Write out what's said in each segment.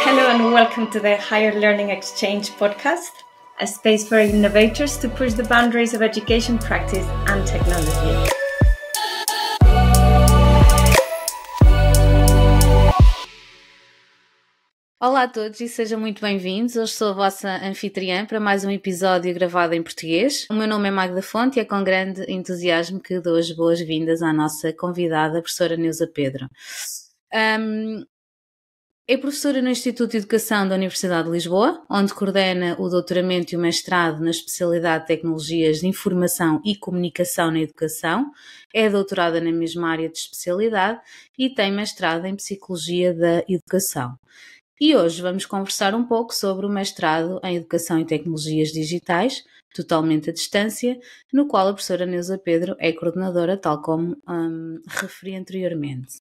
Hello and welcome to the Higher Learning Exchange podcast, a space for innovators to push the boundaries of education, practice and technology. Olá a todos e sejam muito bem-vindos. Hoje sou a vossa anfitriã para mais um episódio gravado em português. O meu nome é Magda Fonte e é com grande entusiasmo que dou as boas-vindas à nossa convidada, a professora Neusa Pedro. É professora no Instituto de Educação da Universidade de Lisboa, onde coordena o doutoramento e o mestrado na especialidade de Tecnologias de Informação e Comunicação na Educação. É doutorada na mesma área de especialidade e tem mestrado em Psicologia da Educação. E hoje vamos conversar um pouco sobre o mestrado em Educação e Tecnologias Digitais, totalmente à distância, no qual a professora Neusa Pedro é coordenadora, tal como referi anteriormente.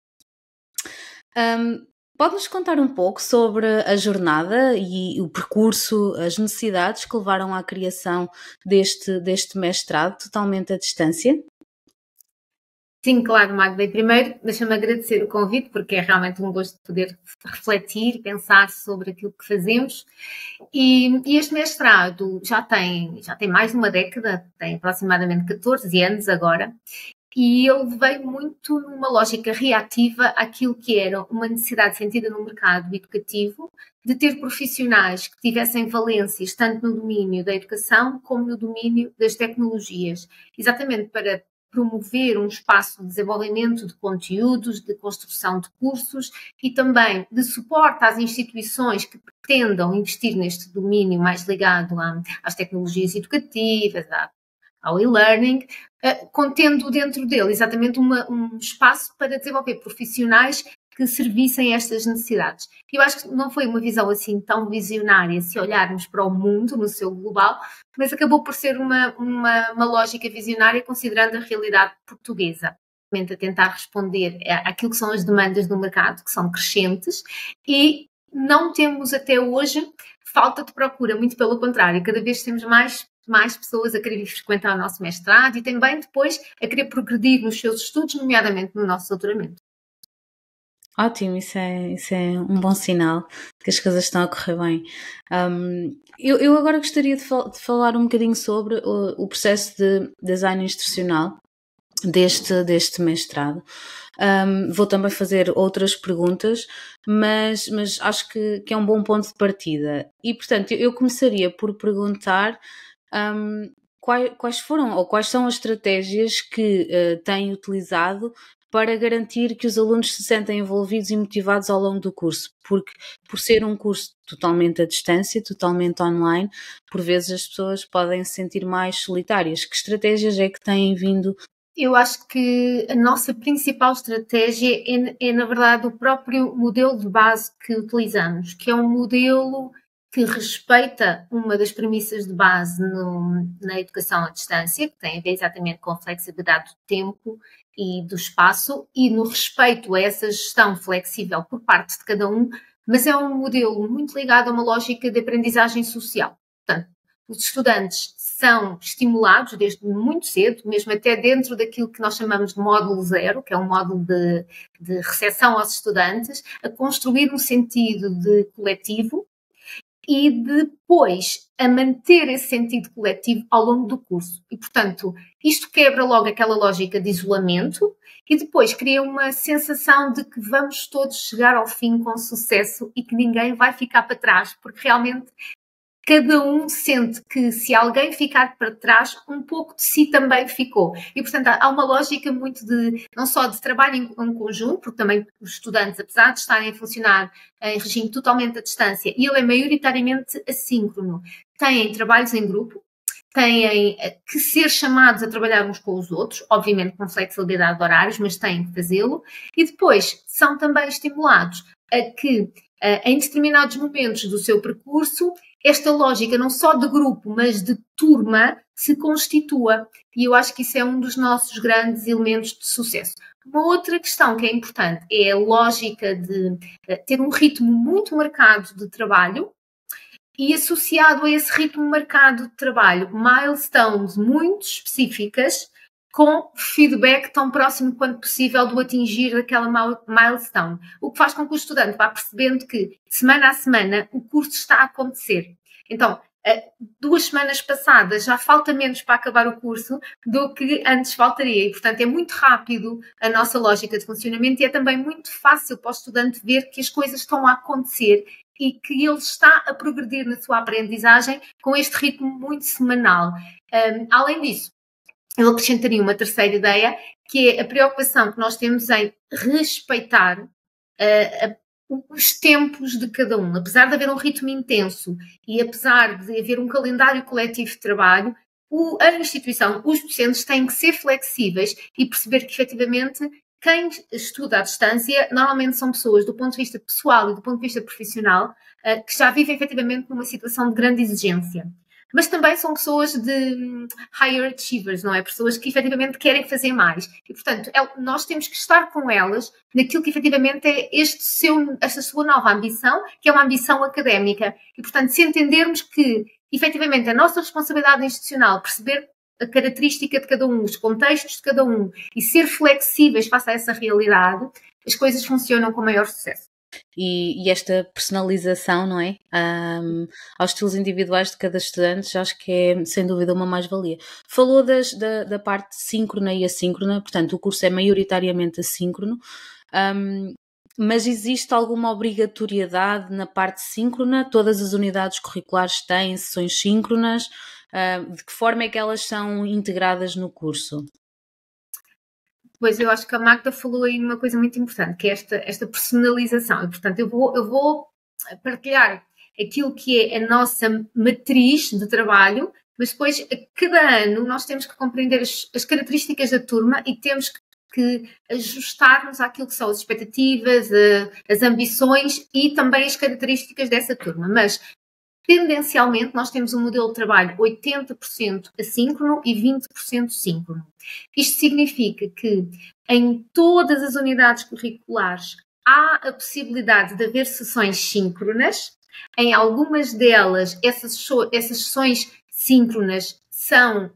Pode-nos contar um pouco sobre a jornada e o percurso, as necessidades que levaram à criação deste mestrado totalmente à distância? Sim, claro, Magda. E primeiro, deixa-me agradecer o convite, porque é realmente um gosto poder refletir, pensar sobre aquilo que fazemos. E este mestrado já tem mais de uma década, tem aproximadamente 14 anos agora, e ele veio muito numa lógica reativa àquilo que era uma necessidade sentida no mercado educativo de ter profissionais que tivessem valências tanto no domínio da educação como no domínio das tecnologias, exatamente para promover um espaço de desenvolvimento de conteúdos, de construção de cursos e também de suporte às instituições que pretendam investir neste domínio mais ligado às tecnologias educativas, ao e-learning, contendo dentro dele exatamente um espaço para desenvolver profissionais que servissem a estas necessidades. Eu acho que não foi uma visão assim tão visionária se olharmos para o mundo no seu global, mas acabou por ser uma lógica visionária considerando a realidade portuguesa, a tentar responder àquilo que são as demandas do mercado, que são crescentes, e não temos até hoje falta de procura, muito pelo contrário, cada vez temos mais pessoas a querer frequentar o nosso mestrado e também depois a querer progredir nos seus estudos, nomeadamente no nosso doutoramento. Ótimo, isso é um bom sinal que as coisas estão a correr bem. Eu agora gostaria de falar um bocadinho sobre o processo de design instrucional deste mestrado. Vou também fazer outras perguntas, mas acho que é um bom ponto de partida. E, portanto, eu começaria por perguntar quais foram ou quais são as estratégias que têm utilizado para garantir que os alunos se sentem envolvidos e motivados ao longo do curso, porque por ser um curso totalmente à distância, totalmente online, por vezes as pessoas podem se sentir mais solitárias. Que estratégias é que têm vindo? Eu acho que a nossa principal estratégia é, na verdade, o próprio modelo de base que utilizamos, que é um modelo que respeita uma das premissas de base na educação à distância, que tem a ver exatamente com a flexibilidade do tempo e do espaço, e no respeito a essa gestão flexível por parte de cada um, mas é um modelo muito ligado a uma lógica de aprendizagem social. Portanto, os estudantes são estimulados desde muito cedo, mesmo até dentro daquilo que nós chamamos de módulo zero, que é um módulo de recepção aos estudantes, a construir um sentido de coletivo e depois a manter esse sentido coletivo ao longo do curso. E, portanto, isto quebra logo aquela lógica de isolamento e depois cria uma sensação de que vamos todos chegar ao fim com sucesso e que ninguém vai ficar para trás, porque realmente cada um sente que se alguém ficar para trás, um pouco de si também ficou. E, portanto, há uma lógica muito não só de trabalho em conjunto, porque também os estudantes, apesar de estarem a funcionar em regime totalmente à distância, e ele é maioritariamente assíncrono, têm trabalhos em grupo, têm que ser chamados a trabalhar uns com os outros, obviamente com flexibilidade de horários, mas têm que fazê-lo, e depois são também estimulados a que, em determinados momentos do seu percurso, esta lógica não só de grupo, mas de turma, se constitua. E eu acho que isso é um dos nossos grandes elementos de sucesso. Uma outra questão que é importante é a lógica de ter um ritmo muito marcado de trabalho e associado a esse ritmo marcado de trabalho, milestones muito específicas com feedback tão próximo quanto possível do atingir daquela milestone. O que faz com que o estudante vá percebendo que, semana a semana, o curso está a acontecer. Então, 2 semanas passadas já falta menos para acabar o curso do que antes faltaria. E, portanto, é muito rápido a nossa lógica de funcionamento e é também muito fácil para o estudante ver que as coisas estão a acontecer e que ele está a progredir na sua aprendizagem com este ritmo muito semanal. Além disso, eu acrescentaria uma terceira ideia, que é a preocupação que nós temos em respeitar os tempos de cada um. Apesar de haver um ritmo intenso e apesar de haver um calendário coletivo de trabalho, a instituição, os docentes têm que ser flexíveis e perceber que, efetivamente, quem estuda à distância normalmente são pessoas, do ponto de vista pessoal e do ponto de vista profissional, que já vivem, efetivamente, numa situação de grande exigência. Mas também são pessoas de higher achievers, não é? Pessoas que efetivamente querem fazer mais. E, portanto, nós temos que estar com elas naquilo que efetivamente é esta sua nova ambição, que é uma ambição académica. E, portanto, se entendermos que, efetivamente, a nossa responsabilidade institucional, perceber a característica de cada um, os contextos de cada um e ser flexíveis face a essa realidade, as coisas funcionam com maior sucesso. E esta personalização, não é? Aos estilos individuais de cada estudante, acho que é sem dúvida uma mais-valia. Falou da parte síncrona e assíncrona, portanto o curso é maioritariamente assíncrono, mas existe alguma obrigatoriedade na parte síncrona? Todas as unidades curriculares têm sessões síncronas? De que forma é que elas são integradas no curso? Pois, eu acho que a Magda falou aí numa coisa muito importante, que é esta personalização. E, portanto, eu vou partilhar aquilo que é a nossa matriz de trabalho, mas depois, a cada ano, nós temos que compreender as características da turma e temos que ajustar-nos àquilo que são as expectativas, as ambições e também as características dessa turma. Mas, tendencialmente, nós temos um modelo de trabalho 80% assíncrono e 20% síncrono. Isto significa que em todas as unidades curriculares há a possibilidade de haver sessões síncronas. Em algumas delas, essas sessões síncronas são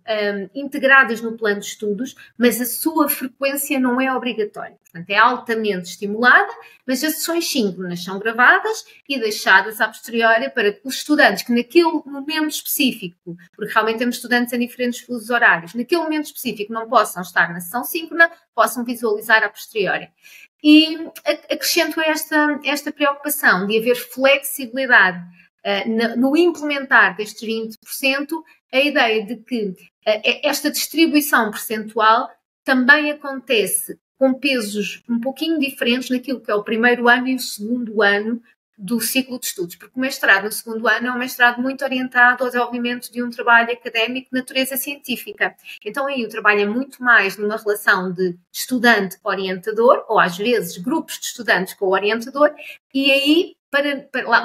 integradas no plano de estudos, mas a sua frequência não é obrigatória. Portanto, é altamente estimulada, mas as sessões síncronas são gravadas e deixadas a posteriori para que os estudantes que naquele momento específico, porque realmente temos estudantes em diferentes fusos horários, naquele momento específico não possam estar na sessão síncrona, possam visualizar a posteriori. E acrescento esta preocupação de haver flexibilidade no implementar destes 20%, a ideia de que esta distribuição percentual também acontece com pesos um pouquinho diferentes naquilo que é o primeiro ano e o segundo ano do ciclo de estudos, porque o mestrado no segundo ano é um mestrado muito orientado ao desenvolvimento de um trabalho académico de natureza científica. Então aí o trabalho é muito mais numa relação de estudante-orientador, ou às vezes grupos de estudantes com o orientador, e aí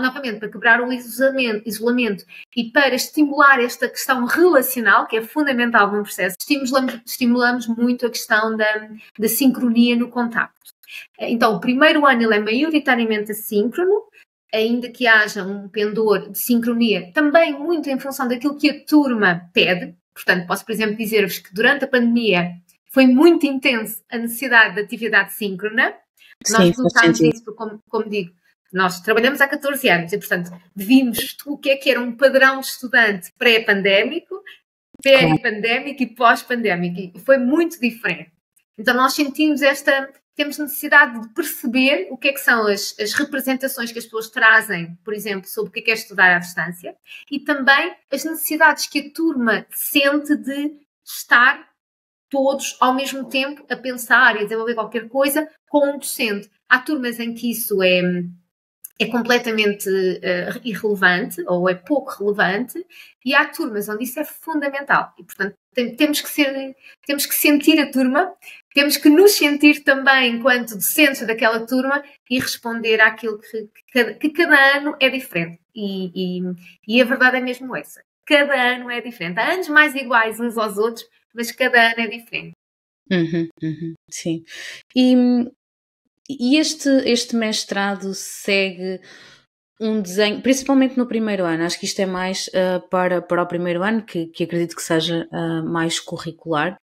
novamente, para quebrar o isolamento e para estimular esta questão relacional, que é fundamental no processo, estimulamos muito a questão da sincronia no contacto. Então, o primeiro ano ele é maioritariamente assíncrono, ainda que haja um pendor de sincronia, também muito em função daquilo que a turma pede. Portanto, posso, por exemplo, dizer-vos que durante a pandemia foi muito intenso a necessidade de atividade síncrona. Nós notámos isso, como digo, nós trabalhamos há 14 anos e, portanto, vimos o que era um padrão de estudante pré-pandémico, peri-pandémico e pós-pandémico. E foi muito diferente. Então, nós temos necessidade de perceber o que é que são as representações que as pessoas trazem, por exemplo, sobre o que é estudar à distância e também as necessidades que a turma sente de estar todos ao mesmo tempo a pensar e a desenvolver qualquer coisa com um docente. Há turmas em que isso é completamente irrelevante ou é pouco relevante e há turmas onde isso é fundamental e, portanto, temos que sentir a turma, temos que nos sentir também enquanto docentes daquela turma e responder àquilo que cada ano é diferente e a verdade é mesmo essa, cada ano é diferente, há anos mais iguais uns aos outros, mas cada ano é diferente. Sim. E este mestrado segue um desenho, principalmente no primeiro ano, acho que isto é mais para o primeiro ano, que acredito que seja mais curricular.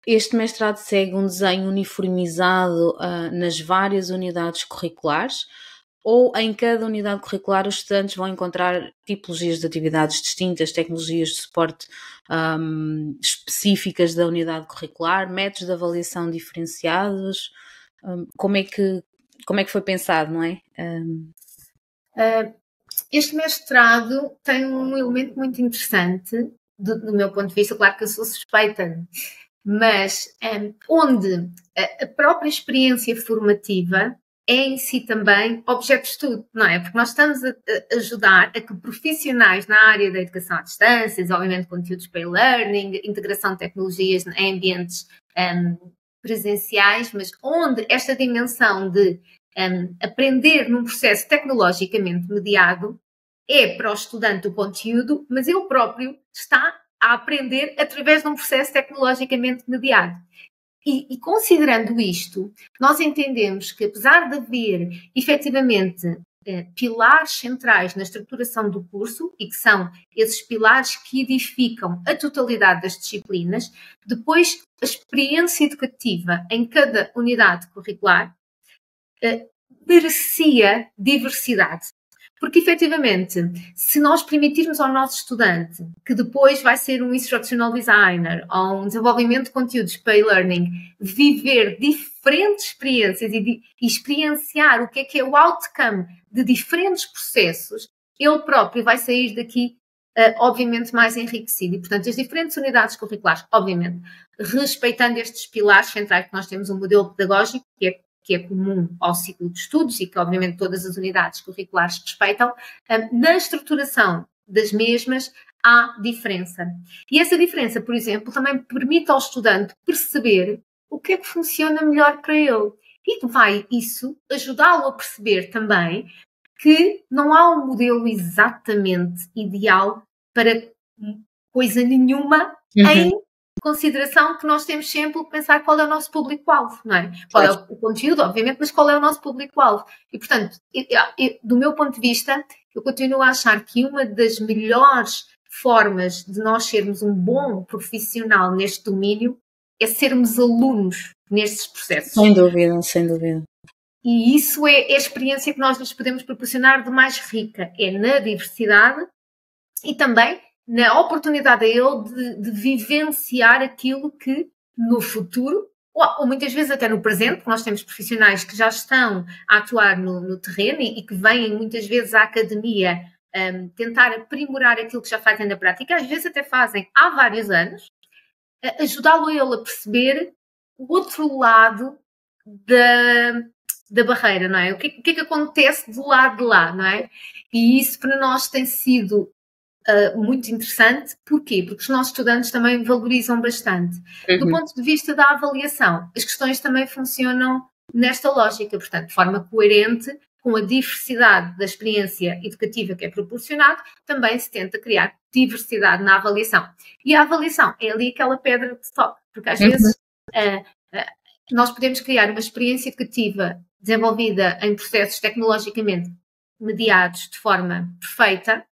Este mestrado segue um desenho uniformizado nas várias unidades curriculares, ou em cada unidade curricular os estudantes vão encontrar tipologias de atividades distintas, tecnologias de suporte específicas da unidade curricular, métodos de avaliação diferenciados? Como é que foi pensado, não é? Este mestrado tem um elemento muito interessante, do meu ponto de vista. Claro que eu sou suspeita, mas onde a própria experiência formativa é em si também objeto de estudo, não é? Porque nós estamos a ajudar a que profissionais na área da educação à distância, desenvolvimento de conteúdos para e-learning, integração de tecnologias em ambientes presenciais, mas onde esta dimensão de aprender num processo tecnologicamente mediado é para o estudante o conteúdo, mas ele próprio está a aprender através de um processo tecnologicamente mediado. E considerando isto, nós entendemos que, apesar de haver efetivamente pilares centrais na estruturação do curso, e que são esses pilares que edificam a totalidade das disciplinas, depois a experiência educativa em cada unidade curricular merecia diversidade. Porque, efetivamente, se nós permitirmos ao nosso estudante, que depois vai ser um instructional designer ou um desenvolvimento de conteúdos para e-learning, viver diferentes experiências e experienciar o que é o outcome de diferentes processos, ele próprio vai sair daqui, obviamente, mais enriquecido. E, portanto, as diferentes unidades curriculares, obviamente, respeitando estes pilares centrais, que nós temos um modelo pedagógico que é comum ao ciclo de estudos e que, obviamente, todas as unidades curriculares respeitam, na estruturação das mesmas há diferença. E essa diferença, por exemplo, também permite ao estudante perceber o que é que funciona melhor para ele. E vai isso ajudá-lo a perceber também que não há um modelo exatamente ideal para coisa nenhuma, em consideração que nós temos sempre que pensar qual é o nosso público-alvo, não é? Qual é o conteúdo, obviamente, mas qual é o nosso público-alvo? E, portanto, do meu ponto de vista, eu continuo a achar que uma das melhores formas de nós sermos um bom profissional neste domínio é sermos alunos nestes processos. Sem dúvida, sem dúvida. E isso é a experiência que nós nos podemos proporcionar de mais rica, é na diversidade e também na oportunidade a ele de vivenciar aquilo que no futuro, ou muitas vezes até no presente, porque nós temos profissionais que já estão a atuar no terreno e que vêm muitas vezes à academia tentar aprimorar aquilo que já fazem na prática, às vezes até fazem há vários anos, ajudá-lo a ele a perceber o outro lado da barreira, não é? O que é que acontece do lado de lá, não é? E isso para nós tem sido muito interessante. Porquê? Porque os nossos estudantes também valorizam bastante. Do ponto de vista da avaliação, as questões também funcionam nesta lógica, portanto, de forma coerente com a diversidade da experiência educativa que é proporcionado, também se tenta criar diversidade na avaliação. E a avaliação é ali aquela pedra de toque, porque às vezes nós podemos criar uma experiência educativa desenvolvida em processos tecnologicamente mediados de forma perfeita,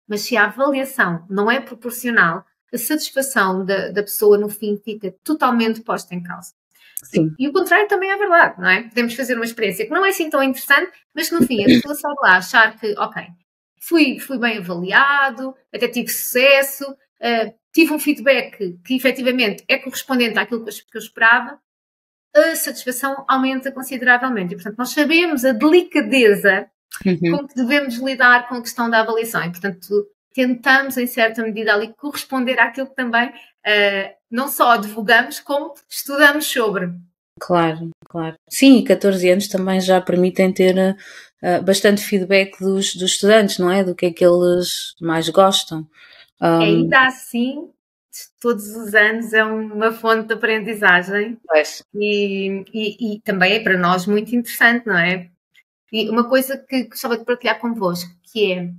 mas se a avaliação não é proporcional, a satisfação da pessoa no fim fica totalmente posta em causa. Sim. E o contrário também é verdade, não é? Podemos fazer uma experiência que não é assim tão interessante, mas que no fim a pessoa sai de lá achar que, ok, fui bem avaliado, até tive sucesso, tive um feedback que efetivamente é correspondente àquilo que eu esperava, a satisfação aumenta consideravelmente. E, portanto, nós sabemos a delicadeza com que devemos lidar com a questão da avaliação e, portanto, tentamos, em certa medida, ali corresponder àquilo que também não só advogamos, como estudamos sobre. Claro, claro. Sim, e 14 anos também já permitem ter bastante feedback dos estudantes, não é? Do que é que eles mais gostam. Ainda assim, todos os anos é uma fonte de aprendizagem e também é para nós muito interessante, não é? E uma coisa que gostava de partilhar convosco, que é,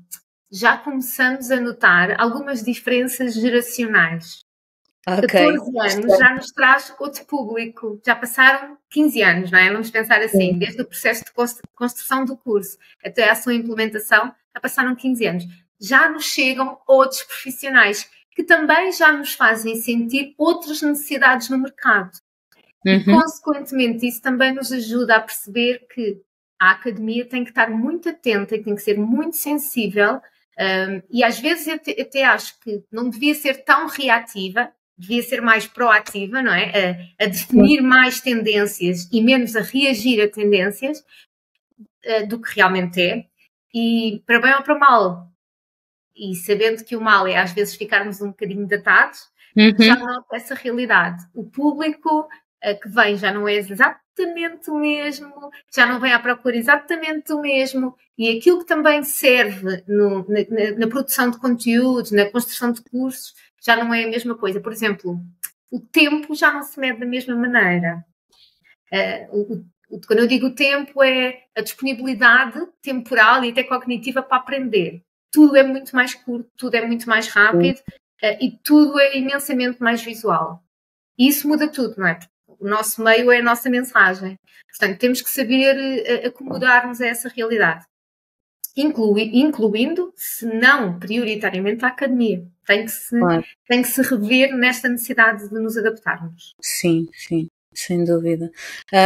já começamos a notar algumas diferenças geracionais. 14 anos já nos traz outro público, já passaram 15 anos, não é? Vamos pensar assim, desde o processo de construção do curso até a sua implementação, já passaram 15 anos. Já nos chegam outros profissionais que também já nos fazem sentir outras necessidades no mercado. E, consequentemente, isso também nos ajuda a perceber que a academia tem que estar muito atenta e tem que ser muito sensível, e às vezes até acho que não devia ser tão reativa, devia ser mais proativa, não é? A definir mais tendências e menos a reagir a tendências do que realmente é. E para bem ou para mal, e sabendo que o mal é às vezes ficarmos um bocadinho datados, já não é essa realidade. O público que vem já não é exatamente o mesmo, já não vem à procura exatamente o mesmo, e aquilo que também serve na produção de conteúdos, na construção de cursos, já não é a mesma coisa. Por exemplo, o tempo já não se mede da mesma maneira. Quando eu digo o tempo, é a disponibilidade temporal e até cognitiva para aprender. Tudo é muito mais curto, tudo é muito mais rápido e tudo é imensamente mais visual. E isso muda tudo, não é? O nosso meio é a nossa mensagem. Portanto, temos que saber acomodar-nos a essa realidade. Incluindo, se não prioritariamente, a academia. Tem que se rever nesta necessidade de nos adaptarmos. Sim, sim. Sem dúvida.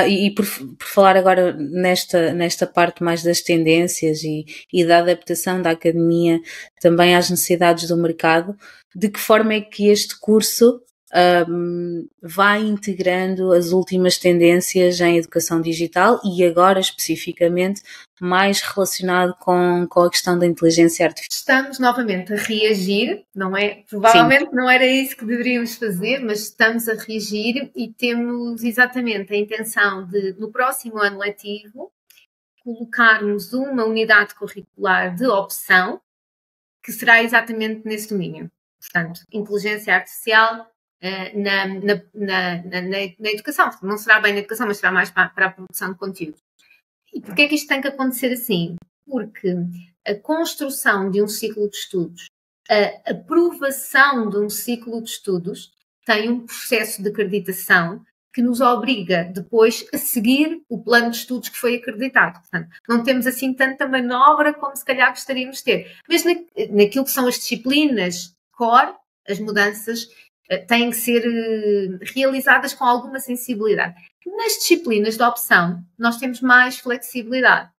E por falar agora nesta parte mais das tendências e da adaptação da academia também às necessidades do mercado, de que forma é que este curso vai integrando as últimas tendências em educação digital e agora especificamente mais relacionado com a questão da inteligência artificial? Estamos novamente a reagir, não é? Provavelmente Sim. Não era isso que deveríamos fazer, mas estamos a reagir e temos exatamente a intenção de, no próximo ano letivo, colocarmos uma unidade curricular de opção que será exatamente nesse domínio. Portanto, inteligência artificial na educação. Não será bem na educação, mas será mais para a produção de conteúdo. E porquê é que isto tem que acontecer assim? Porque a construção de um ciclo de estudos, a aprovação de um ciclo de estudos tem um processo de acreditação que nos obriga depois a seguir o plano de estudos que foi acreditado. Portanto, não temos assim tanta manobra como se calhar gostaríamos de ter. Mas naquilo que são as disciplinas core, as mudanças têm que ser realizadas com alguma sensibilidade. Nas disciplinas de opção, nós temos mais flexibilidade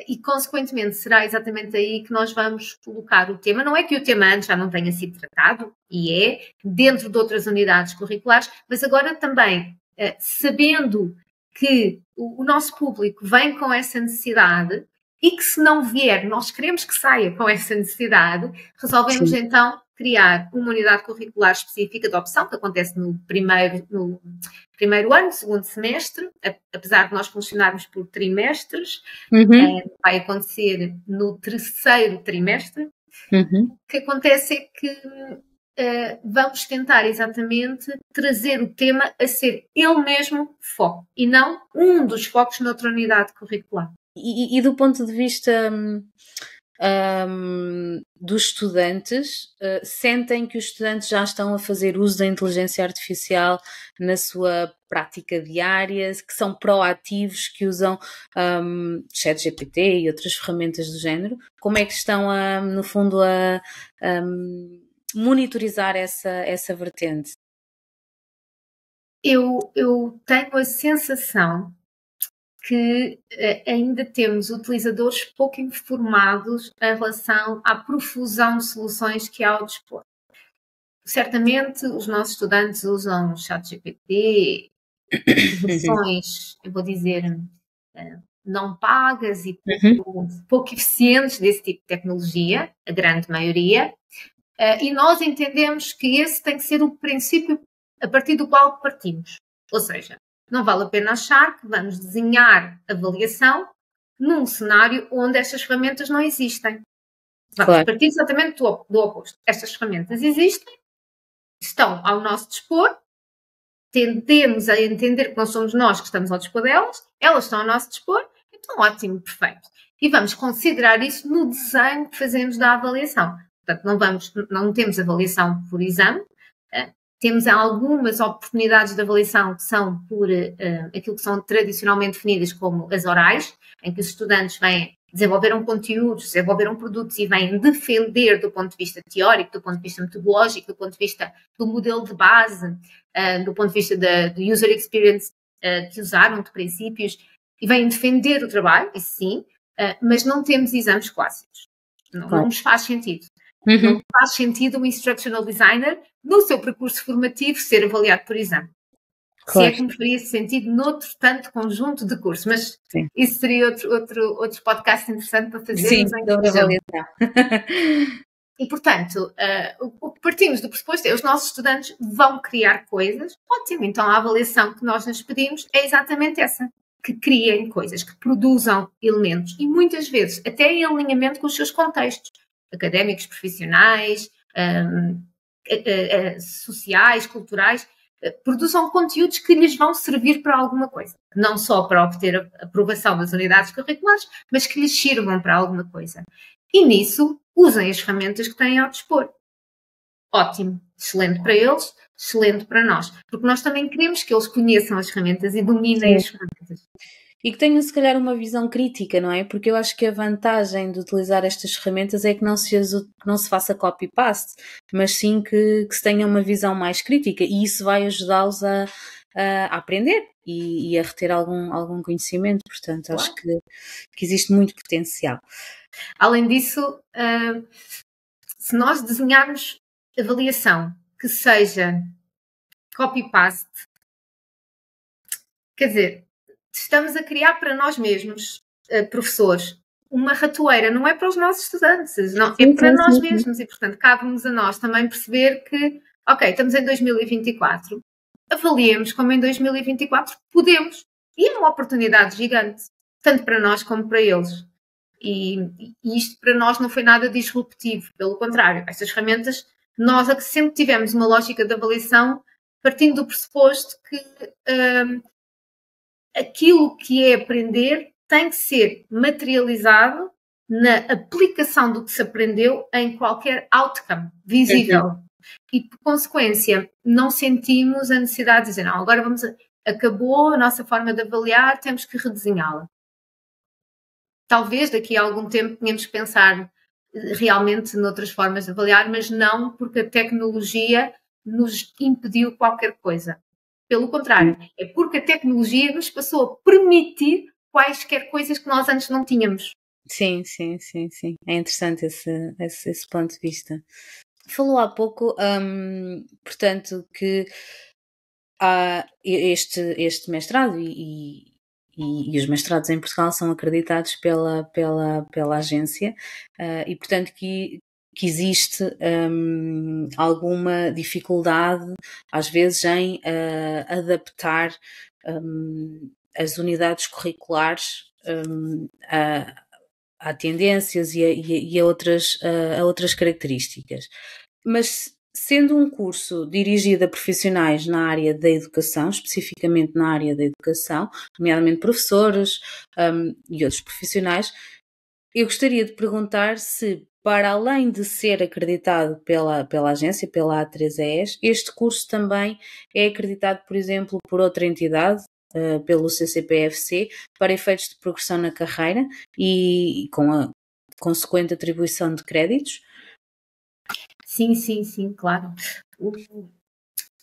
e, consequentemente, será exatamente aí que nós vamos colocar o tema. Não é que o tema antes já não tenha sido tratado, e é, dentro de outras unidades curriculares, mas agora também, sabendo que o nosso público vem com essa necessidade e que, se não vier, nós queremos que saia com essa necessidade, resolvemos Sim. Então criar uma unidade curricular específica de opção, que acontece no primeiro ano, segundo semestre, apesar de nós funcionarmos por trimestres, vai acontecer no terceiro trimestre. O que acontece é que vamos tentar exatamente trazer o tema a ser ele mesmo foco, e não um dos focos noutra unidade curricular. E do ponto de vista dos estudantes, sentem que os estudantes já estão a fazer uso da inteligência artificial na sua prática diária, que são proativos, que usam ChatGPT e outras ferramentas do género? Como é que estão, no fundo, a monitorizar essa vertente? Eu tenho a sensação que ainda temos utilizadores pouco informados em relação à profusão de soluções que há ao dispor. Certamente os nossos estudantes usam ChatGPT, versões, eu vou dizer, não pagas e pouco eficientes desse tipo de tecnologia, a grande maioria, e nós entendemos que esse tem que ser o princípio a partir do qual partimos. Ou seja, não vale a pena achar que vamos desenhar avaliação num cenário onde estas ferramentas não existem. Vamos partir exatamente do oposto. Estas ferramentas existem, estão ao nosso dispor, tendemos a entender que não somos nós que estamos ao dispor delas, elas estão ao nosso dispor, então ótimo, perfeito. E vamos considerar isso no desenho que fazemos da avaliação. Portanto, não temos avaliação por exame, temos algumas oportunidades de avaliação que são por aquilo que são tradicionalmente definidas como as orais, em que os estudantes vêm desenvolveram conteúdos, desenvolveram produtos e vêm defender do ponto de vista teórico, do ponto de vista metodológico, do ponto de vista do modelo de base, do ponto de vista do user experience que usaram, de princípios, e vêm defender o trabalho, isso sim, mas não temos exames clássicos. Não nos faz sentido. Não faz sentido um instructional designer, no seu percurso formativo, ser avaliado por exame. Se é que me faria sentido noutro tanto conjunto de cursos, mas sim, isso seria outro podcast interessante para fazer. Sim, sobre avaliação. E, portanto, o que partimos do pressuposto é os nossos estudantes vão criar coisas. Ótimo, então a avaliação que nós nos pedimos é exatamente essa, que criem coisas, que produzam elementos e muitas vezes até em alinhamento com os seus contextos académicos, profissionais, sociais, culturais, produzam conteúdos que lhes vão servir para alguma coisa. Não só para obter a aprovação das unidades curriculares, mas que lhes sirvam para alguma coisa. E nisso, usem as ferramentas que têm ao dispor. Ótimo, excelente para eles, excelente para nós. Porque nós também queremos que eles conheçam as ferramentas e dominem as ferramentas. E que tenham, se calhar, uma visão crítica, não é? Porque eu acho que a vantagem de utilizar estas ferramentas é que não se faça copy-paste, mas sim que se tenha uma visão mais crítica. E isso vai ajudá-los a aprender e a reter algum conhecimento. Portanto, acho que existe muito potencial. Além disso, se nós desenharmos avaliação que seja copy-paste, quer dizer, estamos a criar para nós mesmos, professores, uma ratoeira, não é para os nossos estudantes, não, é para nós mesmos e, portanto, cabe-nos a nós também perceber que, ok, estamos em 2024, avaliemos como em 2024 podemos, e é uma oportunidade gigante, tanto para nós como para eles. E isto para nós não foi nada disruptivo, pelo contrário, estas ferramentas, nós sempre tivemos uma lógica de avaliação partindo do pressuposto que aquilo que é aprender tem que ser materializado na aplicação do que se aprendeu em qualquer outcome visível. E, por consequência, não sentimos a necessidade de dizer, não, agora acabou a nossa forma de avaliar, temos que redesenhá-la. Talvez daqui a algum tempo tenhamos que pensar realmente noutras formas de avaliar, mas não porque a tecnologia nos impediu qualquer coisa. Pelo contrário, é porque a tecnologia nos passou a permitir quaisquer coisas que nós antes não tínhamos. Sim. É interessante esse ponto de vista. Falou há pouco, portanto, que há este mestrado e os mestrados em Portugal são acreditados pela agência e, portanto, que existe alguma dificuldade, às vezes, em adaptar as unidades curriculares a tendências e a outras características. Mas, sendo um curso dirigido a profissionais na área da educação, especificamente na área da educação, nomeadamente professores e outros profissionais, eu gostaria de perguntar se, para além de ser acreditado pela agência, pela A3ES, este curso também é acreditado, por exemplo, por outra entidade, pelo CCPFC, para efeitos de progressão na carreira e com a consequente atribuição de créditos? Sim, claro.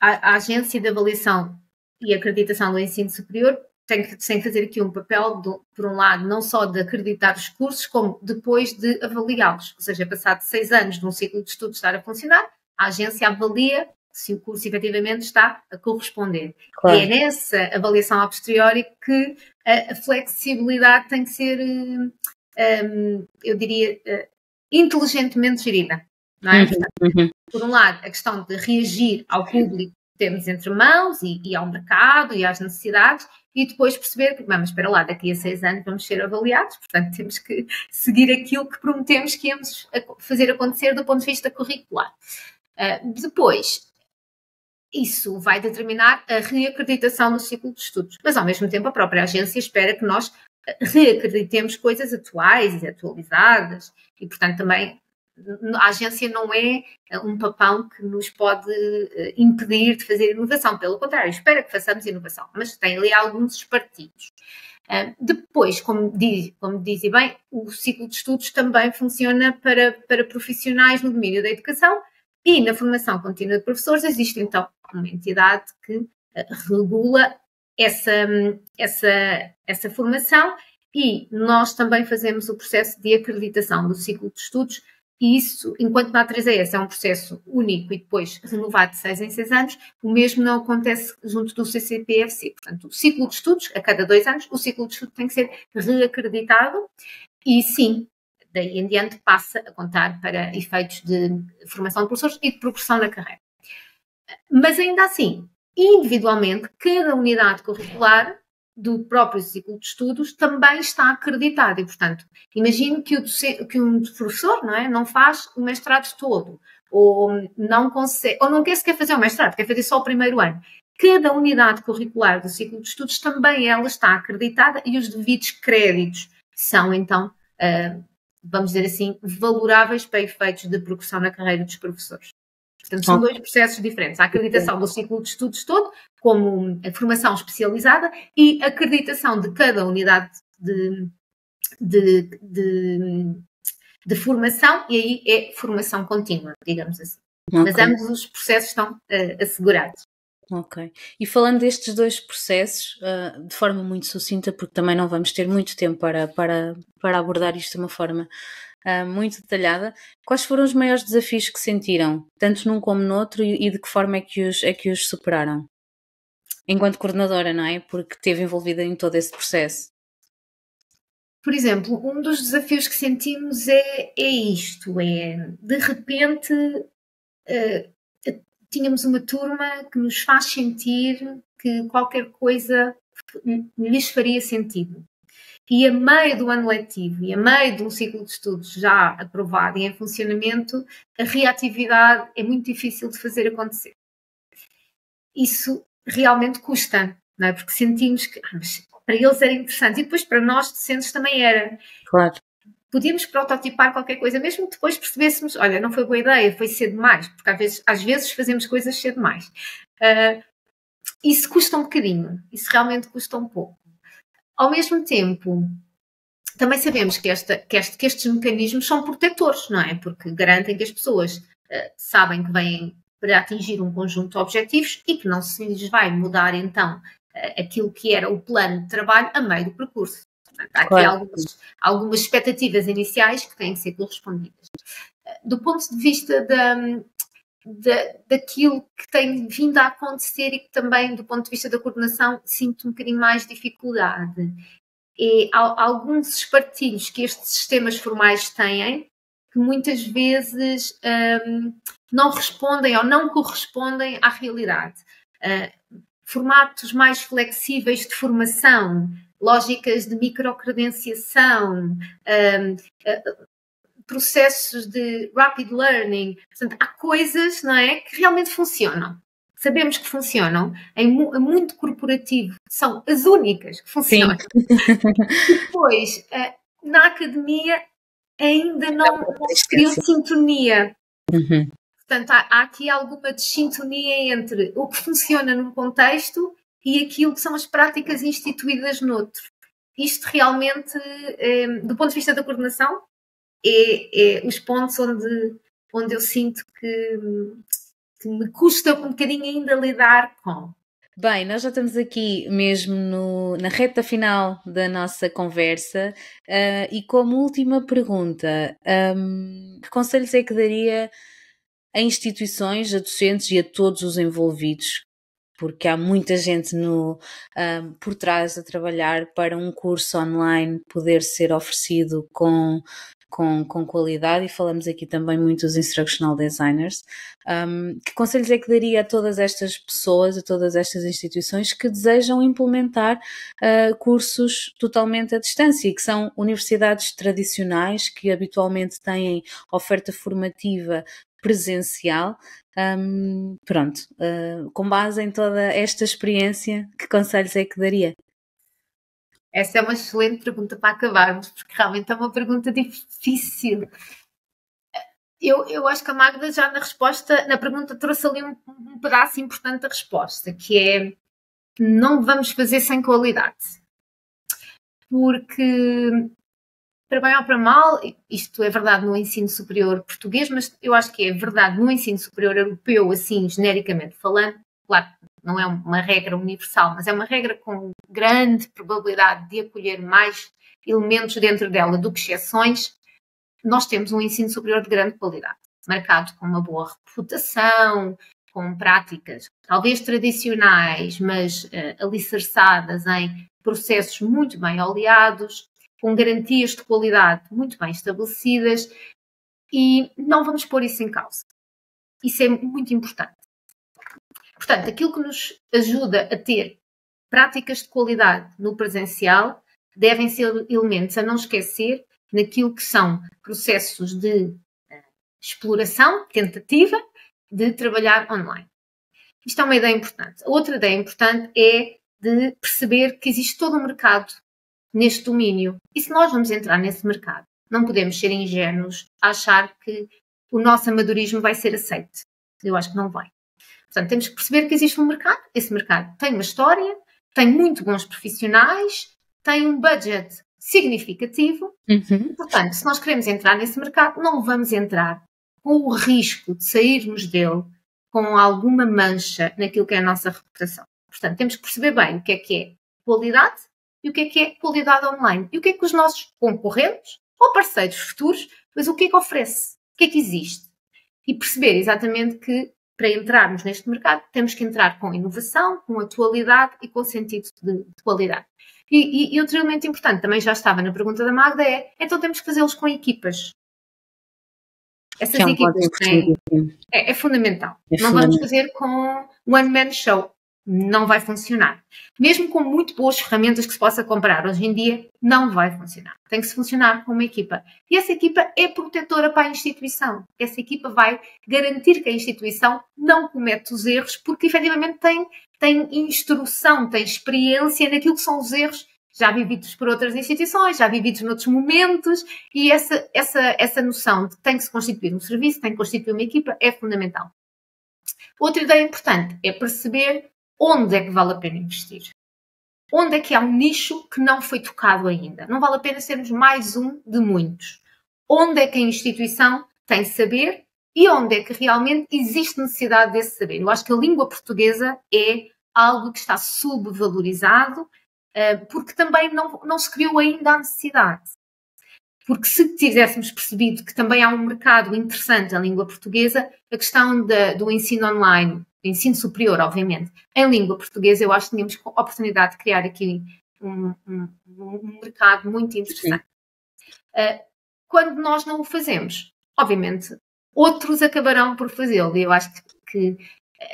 A Agência de Avaliação e Acreditação do Ensino Superior tem que fazer aqui um papel, por um lado, não só de acreditar os cursos, como depois de avaliá-los. Ou seja, passado 6 anos de um ciclo de estudo estar a funcionar, a agência avalia se o curso efetivamente está a corresponder. Claro. E é nessa avaliação a posteriori que a flexibilidade tem que ser, eu diria, inteligentemente gerida. Não é? Portanto, por um lado, a questão de reagir ao público que temos entre mãos e ao mercado e às necessidades, e depois perceber que, mas espera lá, daqui a 6 anos vamos ser avaliados, portanto temos que seguir aquilo que prometemos que íamos fazer acontecer do ponto de vista curricular. Depois, isso vai determinar a reacreditação no ciclo de estudos, mas ao mesmo tempo a própria agência espera que nós reacreditemos coisas atuais e atualizadas, e portanto também a agência não é um papão que nos pode impedir de fazer inovação. Pelo contrário, espera que façamos inovação, mas tem ali alguns espartilhos. Depois, como dizem bem, o ciclo de estudos também funciona para profissionais no domínio da educação e na formação contínua de professores. Existe então uma entidade que regula essa formação, e nós também fazemos o processo de acreditação do ciclo de estudos, e isso, enquanto na A3ES é um processo único e depois renovado de 6 em 6 anos, o mesmo não acontece junto do CCPFC. Portanto, o ciclo de estudos, a cada 2 anos, o ciclo de estudos tem que ser reacreditado, e sim, daí em diante passa a contar para efeitos de formação de professores e de progressão na carreira. Mas ainda assim, individualmente, cada unidade curricular do próprio ciclo de estudos também está acreditada. E, portanto, imagine que um professor, não faz o mestrado todo, ou não consegue, ou não quer sequer fazer o mestrado, quer fazer só o primeiro ano. Cada unidade curricular do ciclo de estudos também ela está acreditada, e os devidos créditos são, então, vamos dizer assim, valoráveis para efeitos de progressão na carreira dos professores. Portanto, são dois processos diferentes. A acreditação do ciclo de estudos todo, como a formação especializada, e a acreditação de cada unidade de formação, e aí é formação contínua, digamos assim. Okay. Mas ambos os processos estão assegurados. Ok. E falando destes dois processos, de forma muito sucinta, porque também não vamos ter muito tempo para abordar isto de uma forma muito detalhada, quais foram os maiores desafios que sentiram, tanto num como no outro, e de que forma é que os superaram? Enquanto coordenadora, não é? Porque esteve envolvida em todo esse processo. Por exemplo, um dos desafios que sentimos é isto, de repente tínhamos uma turma que nos faz sentir que qualquer coisa lhes faria sentido. E a meio do ano letivo e a meio de um ciclo de estudos já aprovado e em funcionamento, a reatividade é muito difícil de fazer acontecer. Isso realmente custa, não é? Porque sentimos que mas para eles era interessante, e depois para nós docentes também era. Claro. Podíamos prototipar qualquer coisa, mesmo que depois percebêssemos, olha, não foi boa ideia, foi cedo demais, porque às vezes fazemos coisas cedo demais. Isso custa um bocadinho, isso realmente custa um pouco. Ao mesmo tempo, também sabemos que estes mecanismos são protetores, não é? Porque garantem que as pessoas sabem que vêm para atingir um conjunto de objetivos e que não se lhes vai mudar, então, aquilo que era o plano de trabalho a meio do percurso. Portanto, há aqui algumas expectativas iniciais que têm que ser correspondidas. Do ponto de vista daquilo que tem vindo a acontecer, e que também, do ponto de vista da coordenação, sinto um bocadinho mais dificuldade. E há alguns espartilhos que estes sistemas formais têm, que muitas vezes não respondem ou não correspondem à realidade. Formatos mais flexíveis de formação, lógicas de microcredenciação, processos de rapid learning. Portanto, há coisas, não é, que realmente funcionam. Sabemos que funcionam. Em muito corporativo, são as únicas que funcionam. Depois, na academia, ainda não se criou sintonia. Uhum. Portanto, há aqui alguma desintonia entre o que funciona num contexto e aquilo que são as práticas instituídas noutro. Isto realmente, do ponto de vista da coordenação, é os pontos onde eu sinto que me custa um bocadinho ainda lidar com. Bem, nós já estamos aqui mesmo na reta final da nossa conversa, e como última pergunta, que conselhos é que daria a instituições, a docentes e a todos os envolvidos? Porque há muita gente por trás a trabalhar para um curso online poder ser oferecido com qualidade, e falamos aqui também muito dos instructional designers. Que conselhos é que daria a todas estas pessoas, a todas estas instituições que desejam implementar cursos totalmente à distância, e que são universidades tradicionais que habitualmente têm oferta formativa presencial? Com base em toda esta experiência, que conselhos é que daria? Essa é uma excelente pergunta para acabarmos, porque realmente é uma pergunta difícil. Eu acho que a Magda já na resposta, na pergunta, trouxe ali um pedaço importante da resposta, que é: não vamos fazer sem qualidade. Porque, para bem ou para mal, isto é verdade no ensino superior português, mas eu acho que é verdade no ensino superior europeu, assim, genericamente falando. Claro, não é uma regra universal, mas é uma regra com grande probabilidade de acolher mais elementos dentro dela do que exceções. Nós temos um ensino superior de grande qualidade, marcado com uma boa reputação, com práticas talvez tradicionais, mas alicerçadas em processos muito bem oleados, com garantias de qualidade muito bem estabelecidas, e não vamos pôr isso em causa. Isso é muito importante. Portanto, aquilo que nos ajuda a ter práticas de qualidade no presencial devem ser elementos a não esquecer naquilo que são processos de exploração, tentativa, de trabalhar online. Isto é uma ideia importante. A outra ideia importante é de perceber que existe todo um mercado neste domínio. E se nós vamos entrar nesse mercado, não podemos ser ingênuos a achar que o nosso amadorismo vai ser aceito. Eu acho que não vai. Portanto, temos que perceber que existe um mercado. Esse mercado tem uma história, tem muito bons profissionais, tem um budget significativo. Portanto, se nós queremos entrar nesse mercado, não vamos entrar com o risco de sairmos dele com alguma mancha naquilo que é a nossa reputação. Portanto, temos que perceber bem o que é qualidade e o que é qualidade online. E o que é que os nossos concorrentes ou parceiros futuros, mas o que é que oferece? O que é que existe? E perceber exatamente que, para entrarmos neste mercado, temos que entrar com inovação, com atualidade e com sentido de qualidade. E outro elemento importante, também já estava na pergunta da Magda, então temos que fazê-los com equipas. Essas equipas é fundamental. Não vamos fazer com one-man show. Não vai funcionar. Mesmo com muito boas ferramentas que se possa comprar hoje em dia, não vai funcionar. Tem que se funcionar com uma equipa. E essa equipa é protetora para a instituição. Essa equipa vai garantir que a instituição não comete os erros, porque efetivamente tem instrução, tem experiência naquilo que são os erros já vividos por outras instituições, já vividos noutros momentos, e essa noção de que tem que se constituir um serviço, tem que constituir uma equipa, é fundamental. Outra ideia importante é perceber onde é que vale a pena investir. Onde é que há um nicho que não foi tocado ainda. Não vale a pena sermos mais um de muitos. Onde é que a instituição tem saber e onde é que realmente existe necessidade desse saber. Eu acho que a língua portuguesa é algo que está subvalorizado, porque também não se criou ainda a necessidade. Porque se tivéssemos percebido que também há um mercado interessante na língua portuguesa, a questão do ensino online, ensino superior, obviamente, em língua portuguesa, eu acho que tínhamos a oportunidade de criar aqui um mercado muito interessante. Quando nós não o fazemos, obviamente, outros acabarão por fazê-lo. E eu acho que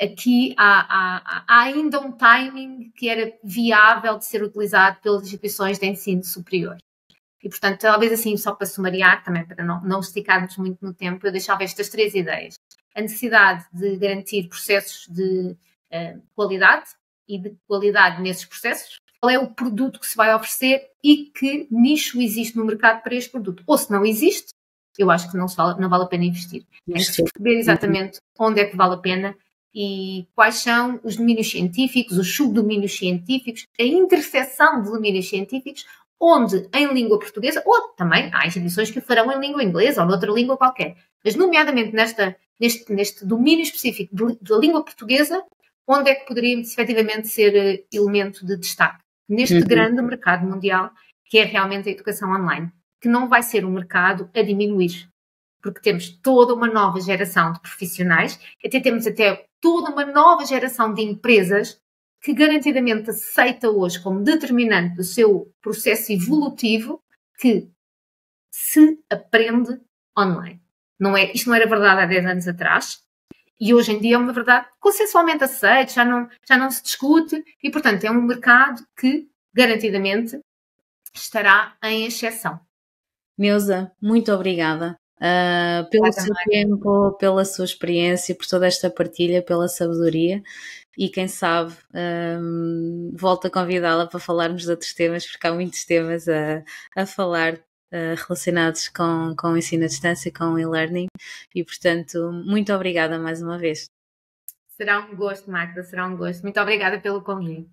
aqui há ainda um timing que era viável de ser utilizado pelas instituições de ensino superior. E, portanto, talvez assim, só para sumariar, também para não esticarmos muito no tempo, eu deixava estas 3 ideias. A necessidade de garantir processos de qualidade e de qualidade nesses processos. Qual é o produto que se vai oferecer e que nicho existe no mercado para este produto? Ou se não existe, eu acho que não vale a pena investir. Tem que se perceber exatamente onde é que vale a pena e quais são os domínios científicos, os subdomínios científicos, a interseção de domínios científicos, onde em língua portuguesa, ou também há instituições que o farão em língua inglesa ou noutra língua qualquer, mas nomeadamente neste domínio específico da língua portuguesa, onde é que poderíamos efetivamente ser elemento de destaque neste grande mercado mundial que é realmente a educação online, que não vai ser um mercado a diminuir, porque temos toda uma nova geração de profissionais, temos toda uma nova geração de empresas que garantidamente aceita hoje como determinante do seu processo evolutivo que se aprende online. Isto não era verdade há 10 anos atrás e hoje em dia é uma verdade consensualmente aceita, já não se discute e, portanto, é um mercado que garantidamente estará em exceção. Neuza, muito obrigada pelo seu tempo, pela sua experiência, por toda esta partilha, pela sabedoria e quem sabe volto a convidá-la para falarmos de outros temas, porque há muitos temas a falar relacionados com o ensino à distância, com o e-learning, e portanto, muito obrigada mais uma vez. Será um gosto, Magda, será um gosto. Muito obrigada pelo convite.